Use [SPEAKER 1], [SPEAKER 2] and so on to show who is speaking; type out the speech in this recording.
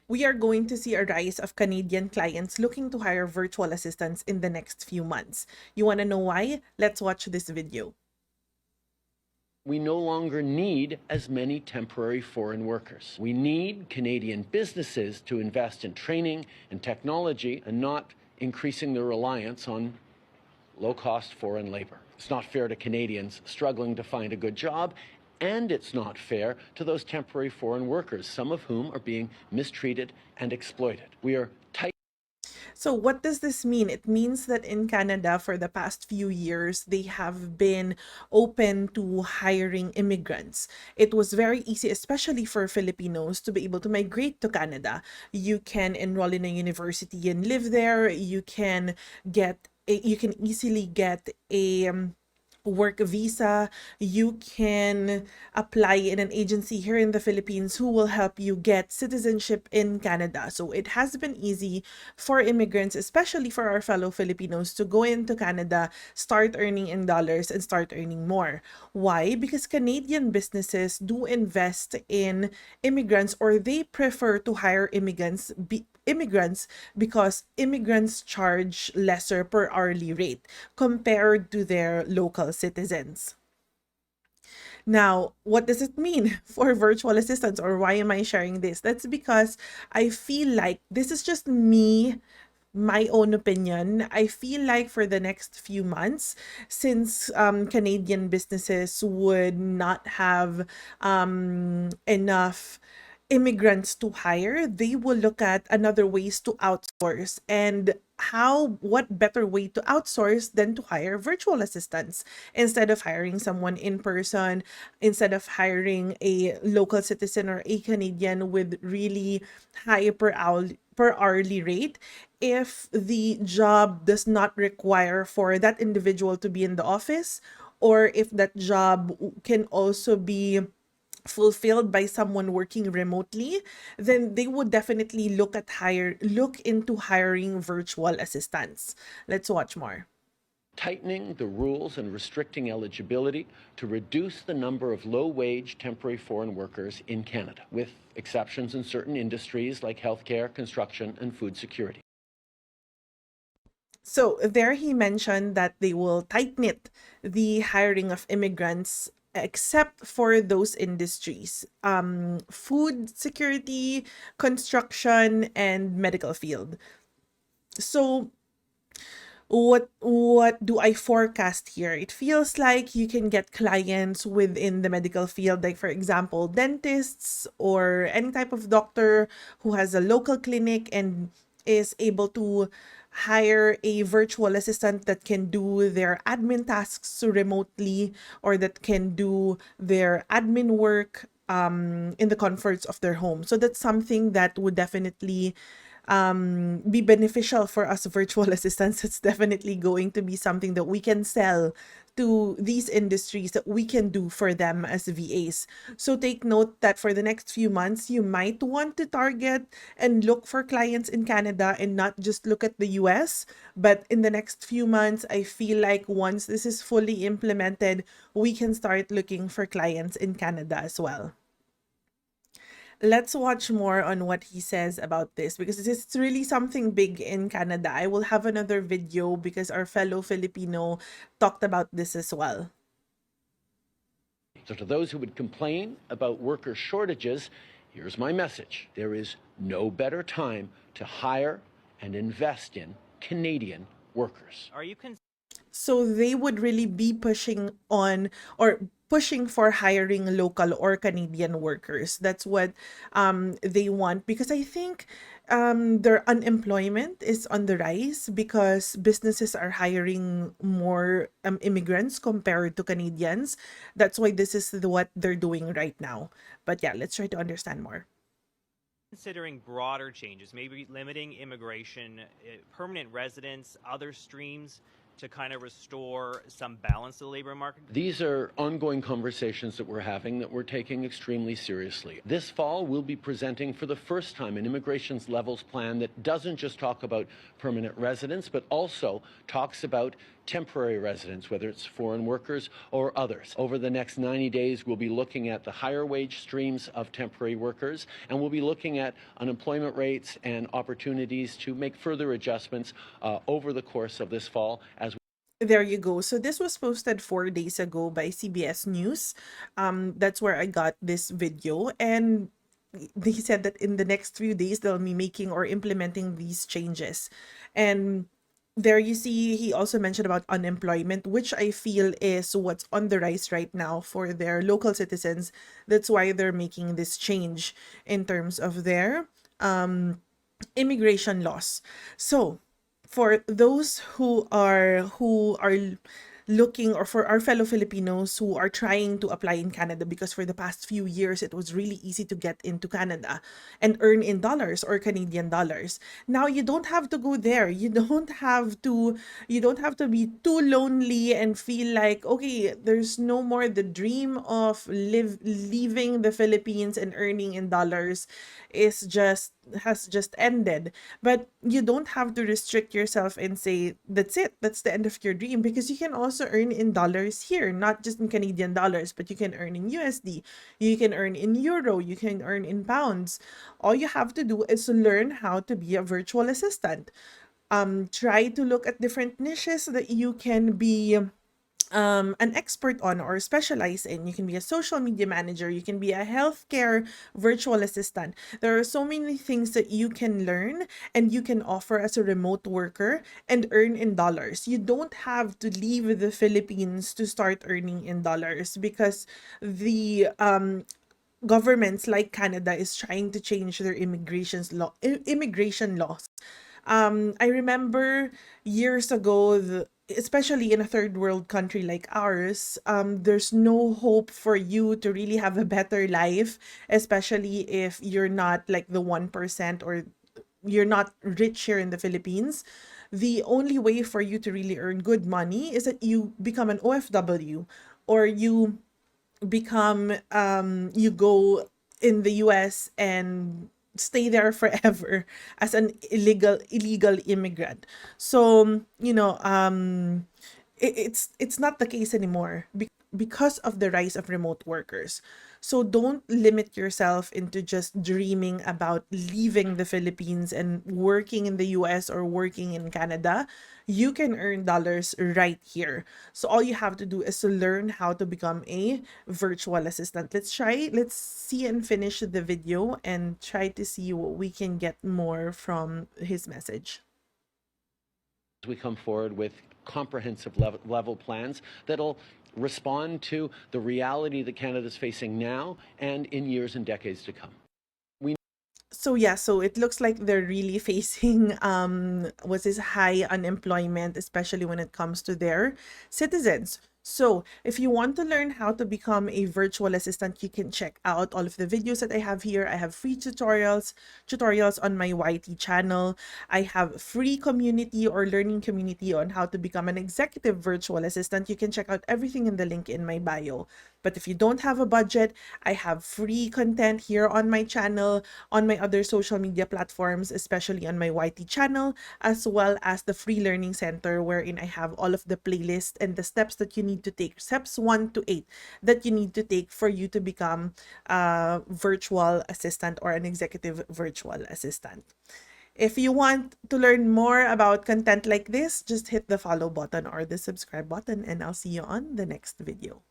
[SPEAKER 1] We are going to see a rise of Canadian clients looking to hire virtual assistants in the next few months. You want to know why? Let's watch this video.
[SPEAKER 2] We no longer need as many temporary foreign workers. We need Canadian businesses to invest in training and technology and not increasing their reliance on low-cost foreign labor. It's not fair to Canadians struggling to find a good job, and it's not fair to those temporary foreign workers, some of whom are being mistreated and exploited. We are tight.
[SPEAKER 1] So what does this mean? It means that in Canada, for the past few years, they have been open to hiring immigrants. It was very easy, especially for Filipinos, to be able to migrate to Canada. You can enroll in a university and live there. You can easily get a work visa. You can apply in an agency here in the Philippines who will help you get citizenship in Canada. So it has been easy for immigrants, especially for our fellow Filipinos, to go into Canada, start earning in dollars, and start earning more. Why? Because Canadian businesses do invest in immigrants, or they prefer to hire immigrants because immigrants charge lesser per hourly rate compared to their local citizens. Now, what does it mean for virtual assistants, or why am I sharing this? That's because I feel like this is just me, my own opinion. I feel like for the next few months, since Canadian businesses would not have enough immigrants to hire, they will look at another ways to outsource. And what better way to outsource than to hire virtual assistants instead of hiring someone in person, instead of hiring a local citizen or a Canadian with really high per hourly rate. If the job does not require for that individual to be in the office, or if that job can also be fulfilled by someone working remotely, then they would definitely look into hiring virtual assistants. Let's watch more.
[SPEAKER 2] Tightening the rules and restricting eligibility to reduce the number of low-wage temporary foreign workers in Canada, with exceptions in certain industries like healthcare, construction, and food security.
[SPEAKER 1] So there he mentioned that they will tighten it, the hiring of immigrants, except for those industries, food security, construction, and medical field. So what do I forecast here? It feels like you can get clients within the medical field, like for example, dentists or any type of doctor who has a local clinic and is able to hire a virtual assistant that can do their admin tasks remotely, or that can do their admin work in the comforts of their home. So that's something that would definitely be beneficial for us virtual assistants. It's definitely going to be something that we can sell to these industries, that we can do for them as VAs. So take note that for the next few months, you might want to target and look for clients in Canada and not just look at the US. But in the next few months, I feel like once this is fully implemented, we can start looking for clients in Canada as well. Let's watch more on what he says about this, because it's really something big in Canada. I will have another video because our fellow Filipino talked about this as well.
[SPEAKER 2] So to those who would complain about worker shortages, here's my message. There is no better time to hire and invest in Canadian workers.
[SPEAKER 1] So they would really be pushing on, or pushing for hiring local or Canadian workers. That's what they want, because I think their unemployment is on the rise because businesses are hiring more immigrants compared to Canadians. That's why this is what they're doing right now. But yeah, let's try to understand more.
[SPEAKER 3] Considering broader changes, maybe limiting immigration, permanent residence, other streams to kind of restore some balance to the labor market?
[SPEAKER 2] These are ongoing conversations that we're having that we're taking extremely seriously. This fall, we'll be presenting for the first time an immigration's levels plan that doesn't just talk about permanent residence, but also talks about temporary residents, whether it's foreign workers or others. Over the next 90 days, we'll be looking at the higher wage streams of temporary workers, and we'll be looking at unemployment rates and opportunities to make further adjustments over the course of this fall as
[SPEAKER 1] There you go. So this was posted 4 days ago by CBS News. That's where I got this video. And they said that in the next few days, they'll be making or implementing these changes. And there you see, he also mentioned about unemployment, which I feel is what's on the rise right now for their local citizens. That's why they're making this change in terms of their immigration laws. So, for those who are looking, or for our fellow Filipinos who are trying to apply in Canada, because for the past few years it was really easy to get into Canada and earn in dollars or Canadian dollars. Now you don't have to go there. You don't have to be too lonely and feel like, okay, there's no more the dream of leaving the Philippines and earning in dollars has just ended. But you don't have to restrict yourself and say that's it, that's the end of your dream, because you can also earn in dollars here, not just in Canadian dollars, but you can earn in USD, you can earn in euro, you can earn in pounds. All you have to do is learn how to be a virtual assistant. Try to look at different niches that you can be an expert on or specialize in. You can be a social media manager, you can be a healthcare virtual assistant. There are so many things that you can learn and you can offer as a remote worker and earn in dollars. You don't have to leave the Philippines to start earning in dollars, because the governments like Canada is trying to change their immigration laws. I remember years ago, especially in a third world country like ours, there's no hope for you to really have a better life, especially if you're not like the 1%, or you're not rich here in the Philippines. The only way for you to really earn good money is that you become an OFW, or you go in the US and stay there forever as an illegal immigrant. So, it's not the case anymore, because of the rise of remote workers. So don't limit yourself into just dreaming about leaving the Philippines and working in the US or working in Canada. You can earn dollars right here. So all you have to do is to learn how to become a virtual assistant. Let's see and finish the video and try to see what we can get more from his message.
[SPEAKER 2] we come forward with comprehensive level plans that'll respond to the reality that Canada is facing now and in years and decades to come.
[SPEAKER 1] So yeah, so it looks like they're really facing what's this high unemployment, especially when it comes to their citizens. So if you want to learn how to become a virtual assistant, you can check out all of the videos that I have here. I have free tutorials on my YT channel. I have free community or learning community on how to become an executive virtual assistant. You can check out everything in the link in my bio. But if you don't have a budget, I have free content here on my channel, on my other social media platforms, especially on my YT channel, as well as the free learning center, wherein I have all of the playlists and the steps that you need to take, steps 1 to 8 that you need to take for you to become a virtual assistant or an executive virtual assistant. If you want to learn more about content like this, just hit the follow button or the subscribe button, and I'll see you on the next video.